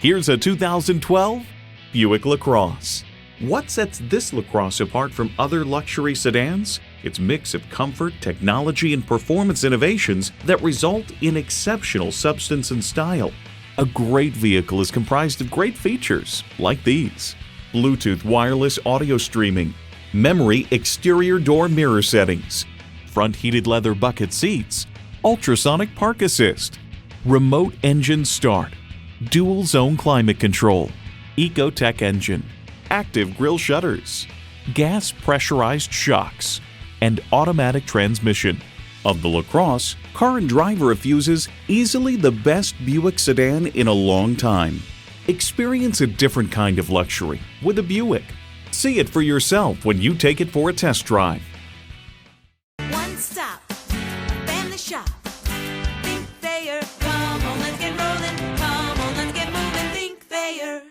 Here's a 2012 Buick LaCrosse. What sets this LaCrosse apart from other luxury sedans? Its mix of comfort, technology, and performance innovations that result in exceptional substance and style. A great vehicle is comprised of great features like these: Bluetooth wireless audio streaming, memory exterior door mirror settings, front heated leather bucket seats, ultrasonic park assist, remote engine start, dual zone climate control, Ecotech engine, active grille shutters, gas pressurized shocks, and automatic transmission. Of the LaCrosse, Car & Driver refuses easily the best Buick sedan in a long time. Experience a different kind of luxury with a Buick. See it for yourself when you take it for a test drive. One stop, family shop. Think Thayer. Come on, let's get rolling. Come on, let's get moving. Think Thayer.